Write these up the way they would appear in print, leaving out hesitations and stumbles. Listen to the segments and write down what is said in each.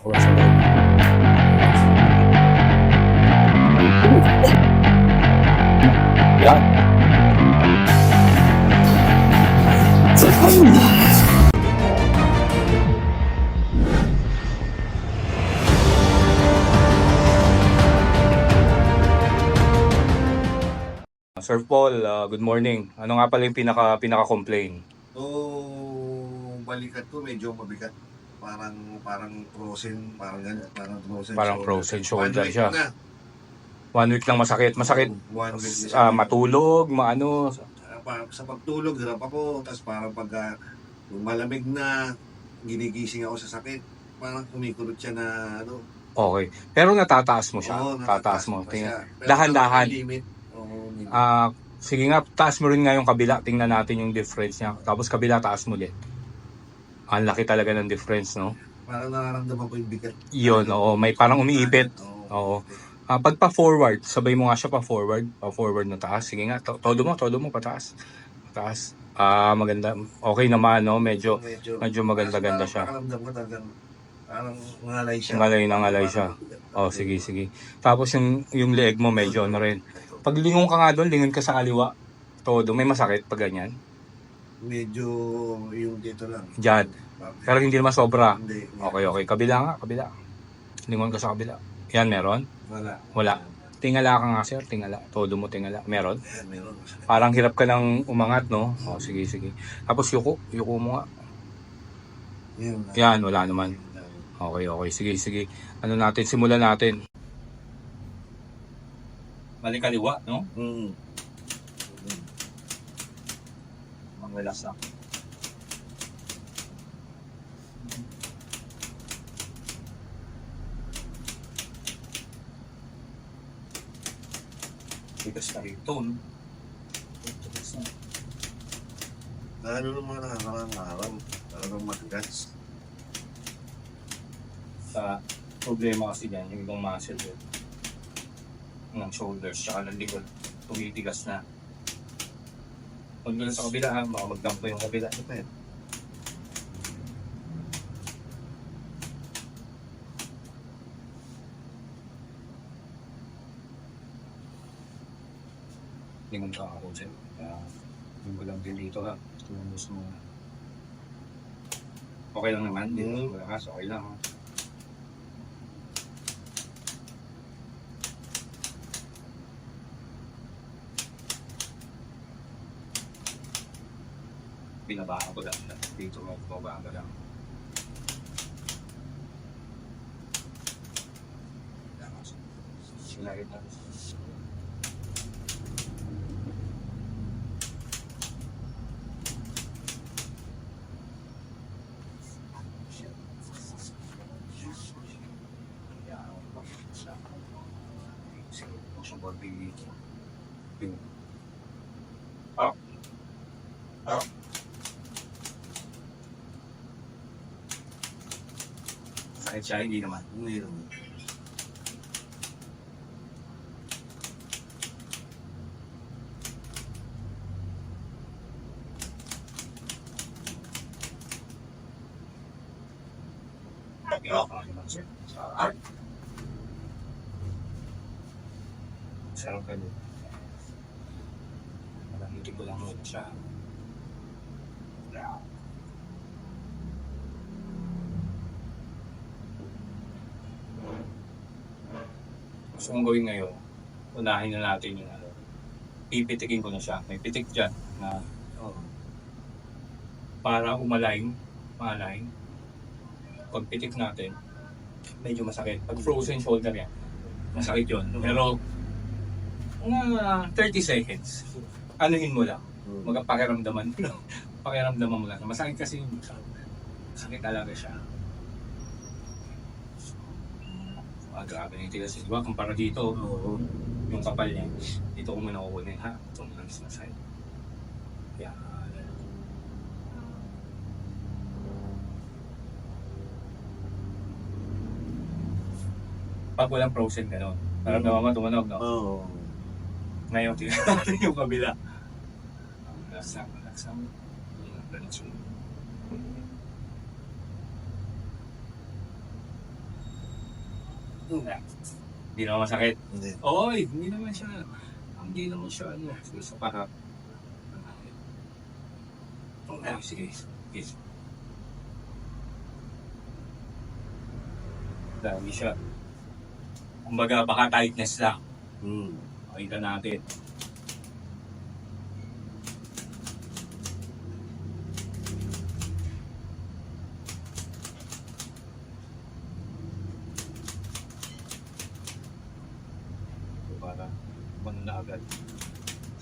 Wala sa loob. Yan. Sir Paul, good morning. Ano nga pala yung pinaka-complain? Balikat ko medyo mabigat. Parang frozen, Parang frozen shoulder 1 week siya. na. 1 week lang masakit. Masakit. 1 week na siya. Matulog, maano. Sa pagtulog, hirap ako. Tapos parang pagka malamig na, ginigising ako sa sakit. Parang kumikulot siya na ano. Okay. Pero natataas mo siya. Oo, Tataas mo. pa siya. Pero Dahan-dahan. limit. Oo, limit. Sige nga, taas mo rin nga yung kabila. Tingnan natin yung difference niya. Tapos kabila, taas mo ulit. Ang laki talaga ng difference, no? Parang nararamdaman ko yung bigat. Yun, oo. May parang umiipit. Oo. Pag pa-forward, sabay mo nga siya pa-forward. Pa-forward na taas. Sige nga, todo mo, pataas. Pataas. Maganda. Okay naman, no? Medyo maganda-ganda siya. Nakaramdam ko talagang parang ngalay siya. Ngalay siya. Sige. Tapos yung leeg mo medyo ano rin. Pag lingon ka nga doon, lingon ka sa kaliwa. Todo. May masakit pag ganyan. Medyo yung dito lang. Diyan. Pero hindi naman sobra. Hindi. Okay. Kabila. Lingon ka sa kabila. Yan, meron? Wala. Tingala ka nga, sir. Tingala. Todo mo tingala. Meron? Ayan, meron. Parang hirap ka ng umangat, no? Sige. Tapos yuko mo nga. Yan, wala naman. Okay. Sige. Ano natin? Simulan natin. Balik kaliwa, no? Relax lang. Tigas na rito, no? Tigas na. Lalo ng mga nakakarangaram. Talagang matigas. Sa problema kasi dyan, yung ibang muscle yun. Ng shoulders, tsaka ng likod. Tumitigas na. Huwag mo lang sa kabila, ha? Baka magdampo yung kabila. Ito pa yun. Lingon ka ako dyan. Yung ko lang din dito, ha? Tumulus mo. Okay lang naman. Wala kas, okay lang, ha? Binabahan ko lang siya. Dito magbabahan ka lang. Sinagit na. Kahit siya, hindi naman. Sarap ka din. Malamitin ko lang muna siya. Gusto kong gawin ngayon, unahin na natin yung ano. Pipitikin ko na siya. May pitik dyan na para umalign. Pag pitik natin, medyo masakit. Pag frozen shoulder yan, masakit yun. Pero, mga 30 seconds, anuhin mo lang. Magpakiramdaman mo lang. Pakiramdaman mo lang. Masakit kasi yung sakit talaga siya. Grabe na yung tigas. Diba? Kumpara dito, yung kapal niya. Dito ko muna kukunin, ha? Ito muna sa side. Yan. Pag walang frozen gano'n. Parang naman tumunog, no? Ngayon, tingnan natin yung kabila. Relax lang. Hindi naman masakit. Hindi. Oy, hindi naman siya ano, sa parang. Okay, sige. Sige. Dami siya. Kumbaga, baka tightness lang. Makita natin. So, para na agad.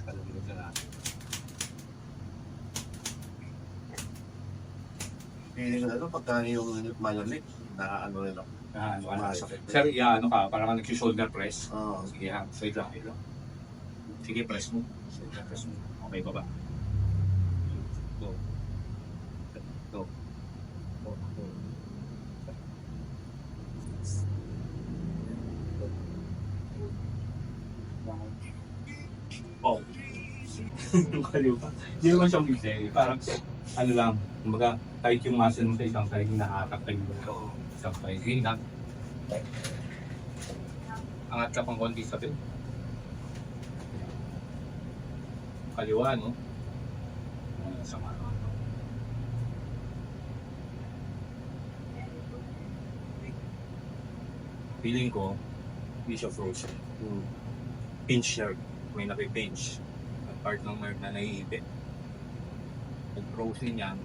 Kalaglag na natin. Feeling ko na pagka yung malamig, ano rin ako. Ano ka na. Masakit. Sir, ano ka, parang nag-shoulder press. Oo. Sige ha, straight lang. Sige, press mo. Press mo. Okay, baba. Go. Go. Go. Go. Oh. Kaliwa. Hindi naman siya busy. Parang, ano lang, kumbaga, tight yung muscle mo sa isang side, nakatak tayo mo. Isang side. Hindi lang. Angat ka pang konti sa pin. Kaliwa, no? Sama. Feeling ko, hindi siya frozen. Pinch nerve. May napipinch. Ang part ng nerve na naiipit. Pag frozen yan,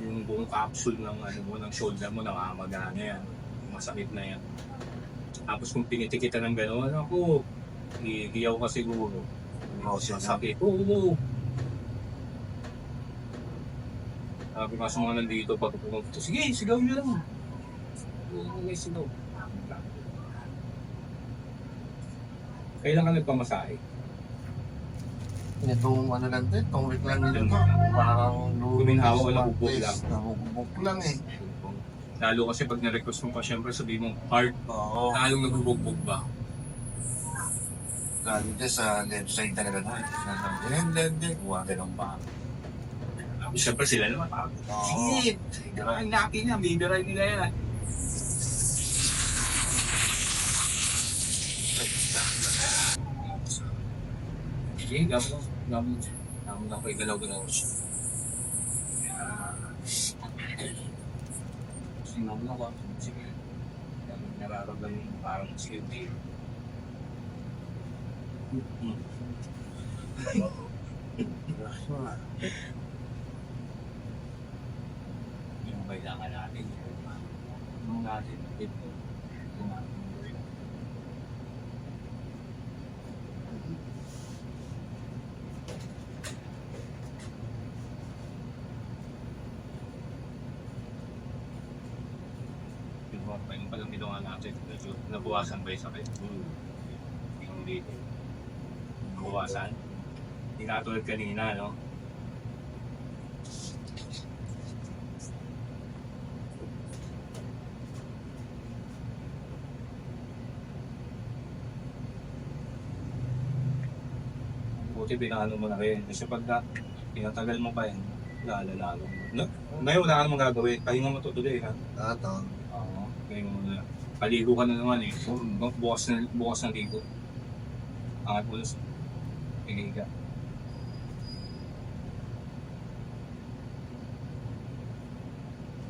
yung buong capsule ng, ng shoulder mo, nakamaga na yan. Masakit na yan. Tapos kung pinitikitan ng gano'n, ako, higiyaw ka siguro. Sakit. Oo. Sabi nga sa mga nandito, pag pumunta, sige, sigaw nyo lang. May sigaw. Kailan ka nagpamasahe? Itong ano lang din, itong week lang nito. Parang Guminhawa o nabubog lang? Nabubog lang eh. Lalo kasi pag na-request mo pa, syempre sabihin mo, hard. Oo. Lalong nabubugbog ba? Lalo dyan sa left side talaga na. Hindi. Ganun ba? Syempre sila naman. Sige, ang laki niya, bibiray nila yan. Sige, gamon lang ko igalaw-galaw siya. Sinaw na ko. Sige. Nararamdaman mo parang security. Yung kailangan natin. Yung natin. Ito. Yung palang ginawa natin, medyo nabuwasan ba yung sakit? Hindi. Nabuwasan? Hindi katulad kanina, no? Buti pinakano mo na rin. Kasi pagka pinatagal mo pa yan, lalalo mo. Ngayon wala ka namang gagawin. Pahinga mo tutuloy, ha? Ito. Oo, pahinga mo na. Paligo ka na naman eh. Bukas ng ligo. Angat mo na sa higa.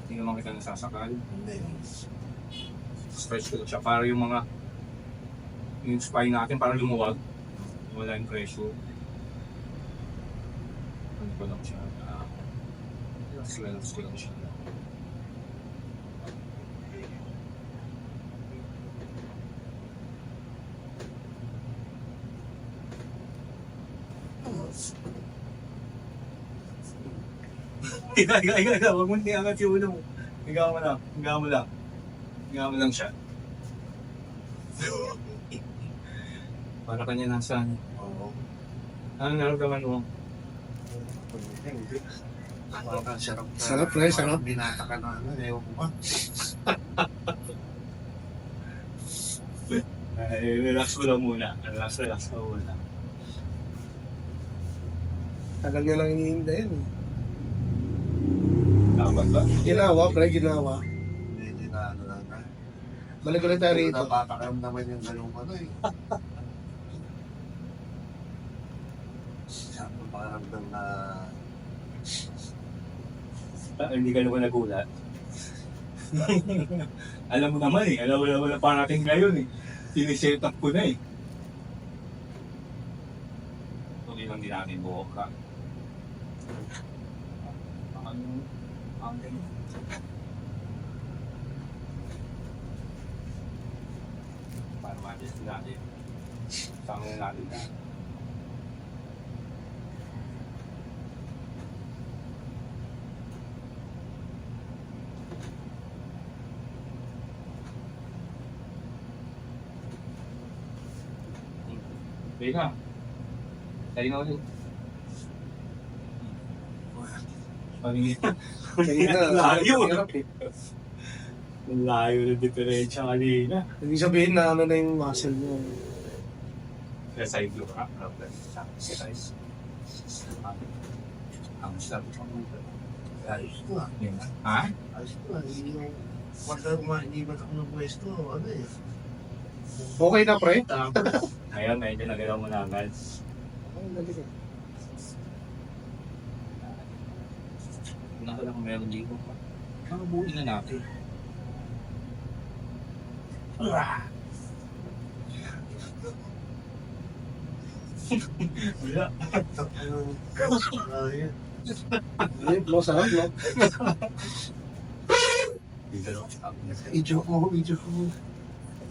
Hindi naman kita nasasakal. Hindi. Stretch ko siya para yung spine natin para lumuwag. Wala yung pressure. Ano ko lang siya. Relax ko lang siya. Higa. Huwag mo niangat yung ulo mo. Higa mo lang siya. Para kanya nasa Oo. Anong naramdaman mo? Hindi. Parang sarap. Sarap na, sarap. Binata ka na ano, ewan ko ba? Relax mo lang muna. Relax mo muna. Tagal nyo lang iniinda yan eh. Tama ba? Ginawa, pre, ginawa. Hindi na ano lang na. Balik ulit tayo Hindi rito. ko napapakiram naman yung ganung ano eh. Sabi ko pakiramdam na Hindi ka naman nagulat. Alam mo naman eh. Alam mo naman na parating ngayon eh. Siniset up ko na eh. Hindi lang din natin buhok ka. Ang ganun. Para ma-adjust natin. Sama na natin na. Wait na. Tayo na ulit. Pangingin. Kaya na, Layo. hirap eh. Ang layo ng diferensya kanina. Hindi sabihin na ano na yung muscle mo. Kaya side look up. Size. Ang sabi ko. ayos ko ah. Ha? Ayos ko ah. Hindi yung pagka maiibat ako ng pwesto, ano eh. Okay na, pre? Ngayon, medyo nagalaw mo na agad. Ay, dali ka. Nakala ko meron dito. Nakabuin na natin. Wala. Ayun. Ay, mo, sarap, no? Dito lang. Video ko.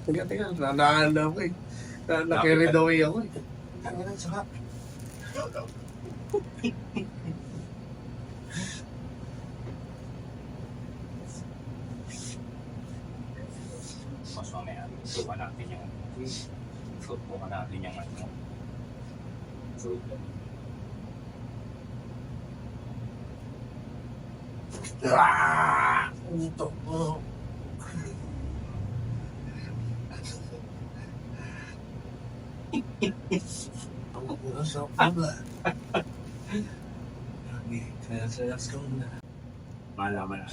Teka, nanahala ko eh. Na-carried away ako eh. Kaya lang, sarap. Mas mamaya, subukan natin yung ano. Utok mo. Ang sarap ba? Kaya sa last ko na. Malaman na.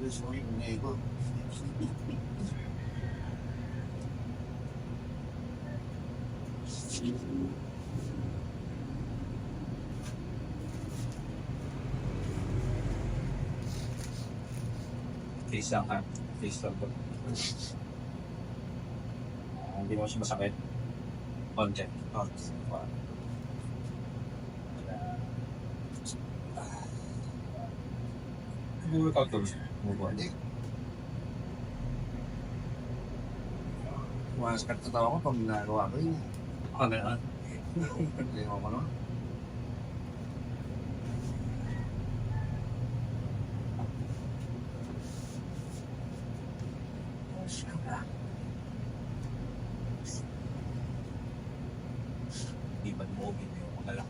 Bilis mo yung nego. Face lang ha. Face lang po. Hindi mo siya masakit. Konti. Workout ko. Move on. Masakit sa tawa ko pag ginagawa ko yun. Gano'n. Hindi mo no? Di ba mo yung mga lang.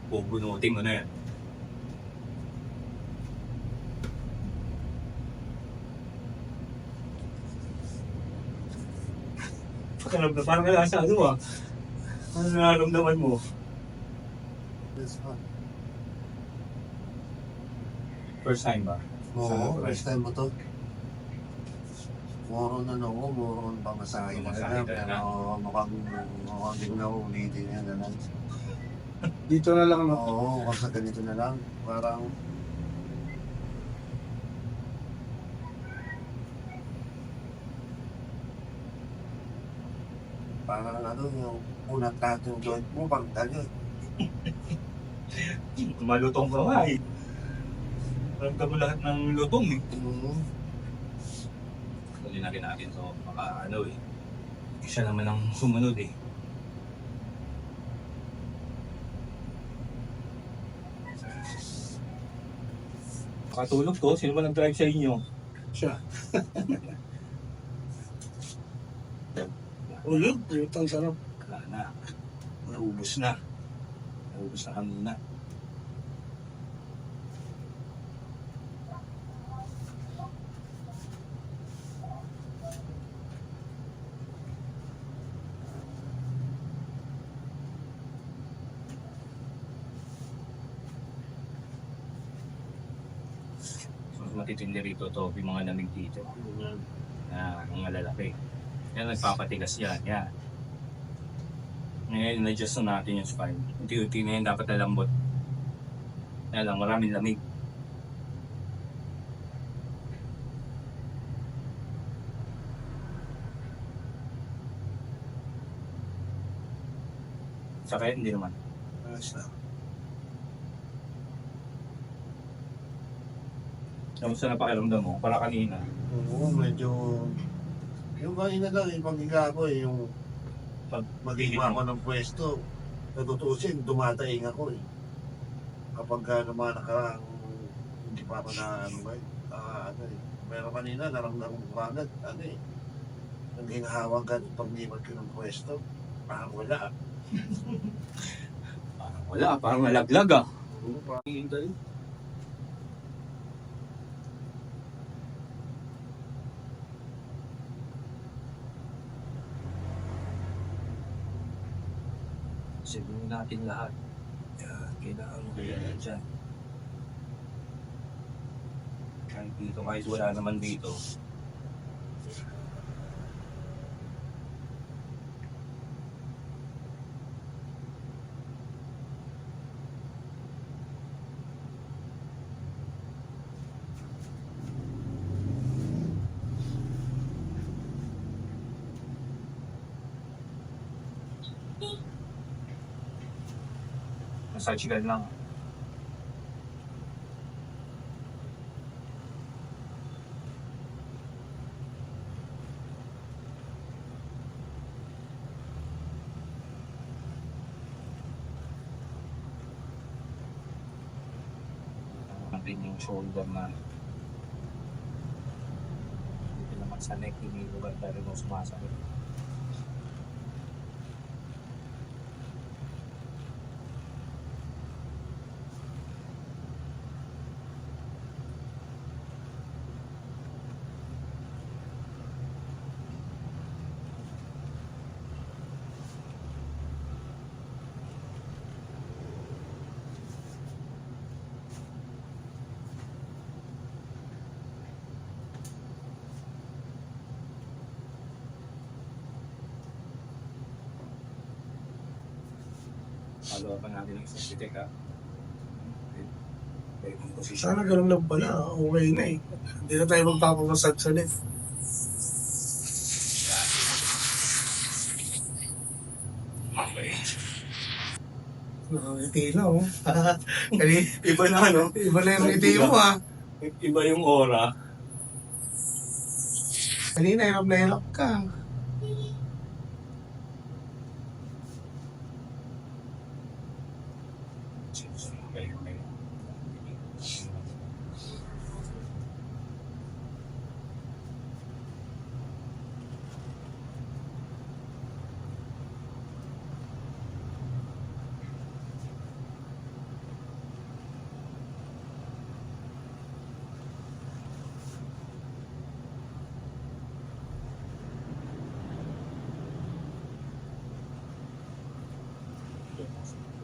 Bubunutin mo na yan. Pakiramdam, parang wala sa ano ah. Ano nararamdaman mo? That's fun. First time ba? Oo, first time mo to. Moron ako, moron pamasahe Pamasahe talaga. talaga. Pero mukhang hindi ko na ulitin yan. Ganun. Dito na lang, no? Oo, kasi ganito na lang. Parang ano yung unang tatong joint mo pag ano. Malutong ka nga eh. Alam mo lahat ng lutong eh. Tuloy na rin natin so baka ano eh. Isa naman ang sumunod eh. Makatulog to, sino ba nag-drive sa inyo? Siya. Ulog, putang sarap. Wala na. Naubos na. Naubos na kanina. matitindi rito to, yung mga lamig dito. Na ang malalaki. Yan nagpapatigas yan. Yan. Ngayon, na-adjust na natin yung spine. Unti-unti na yan dapat nalambot. Kaya lang, maraming lamig. Sakit, hindi naman. Ayos na. Kamusta na pakiramdam mo? Para kanina. Oo, medyo... Yung kanina lang, yung paghiga ko yung Pag maghiga ako ng pwesto, natutusin, dumataing ako eh. Kapag naman nakarang hindi pa ako na ano ba eh. Pero kanina, naramdaman ko agad, ano eh. Nang ginahawang ka pag niwan ko ng pwesto, parang wala. Wala, parang nalaglag ah. Oo, parang hintay. Sabihin natin lahat. Kailangan mo kaya yan dyan. Kahit dito, kahit wala naman dito. Surgical lang. Natin yung shoulder na dito naman sa neck, hindi lugar tayo mo sumasakit. Follow pa natin yung sensitive ha. Sana ganun lang pala. Okay na eh. Hindi na tayo magpapamassage ulit. Okay. Nakangiti na oh. Iba na ano? Iba na yung ngiti mo ah. Iba yung aura. Kanina hirap na hirap ka. Okay, okay.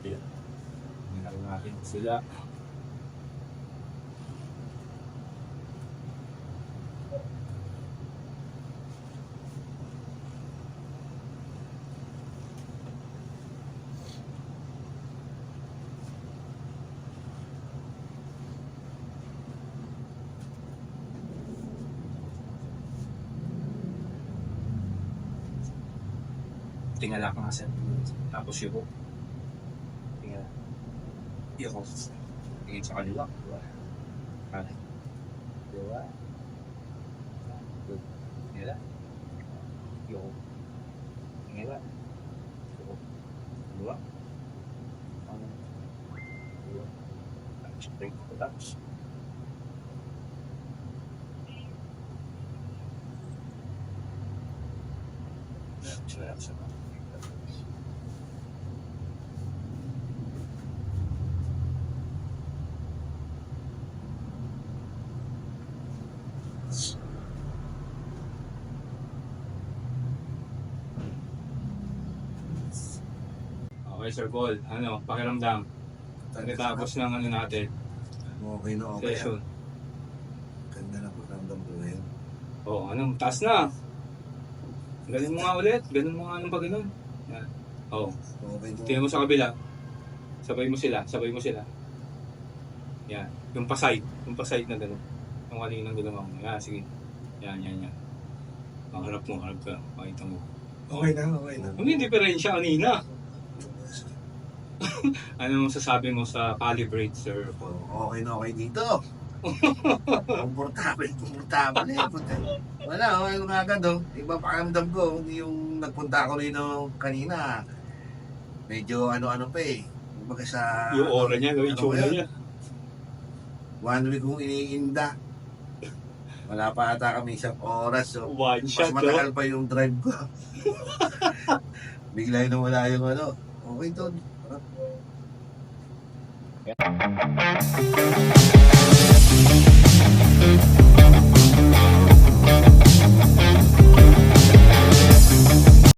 Tingnan natin sila. Tingala ka nga sir. Tapos yung tingala. Iyo ko. Tingin sa kaliwa. Kanan. Dua. Tingala. Iyo. Tingala. Iyo. Dua. Kanan. Dua. Straight to touch. Relax. Okay, Sir Paul. Ano, pakiramdam? Pagkatapos ng ano natin, Okay na okay. session. Oh, ano, taas na. Ganun mo nga ulit. Ganun mo nga ng pag ganun. Yan. Oh, Okay to. tingnan mo sa kabila. Sabay mo sila. Sabay mo sila. Yan. Yung paside. Yung paside na gano'n. Yung kaninang ginawa mo. Yan, sige. Yan. Ang harap mo, harap ka. Makita mo. Okay na. Ano yung diferensya kanina? Ano masasabi mo sa calibrate, sir? Okay na okay dito. Komportable. Wala, okay nga agad oh. Iba pakiramdam ko, yung nagpunta ako rin kanina. Medyo ano-ano pa eh. Kumbaga sa... Yung aura niya, no? Yung Ano tsura ba yun? niya. 1 week kong iniinda. Wala pa ata kami isang oras. So, One mas shot, no? matagal pa yung drive ko. Bigla yung nawala yung ano. Okay to.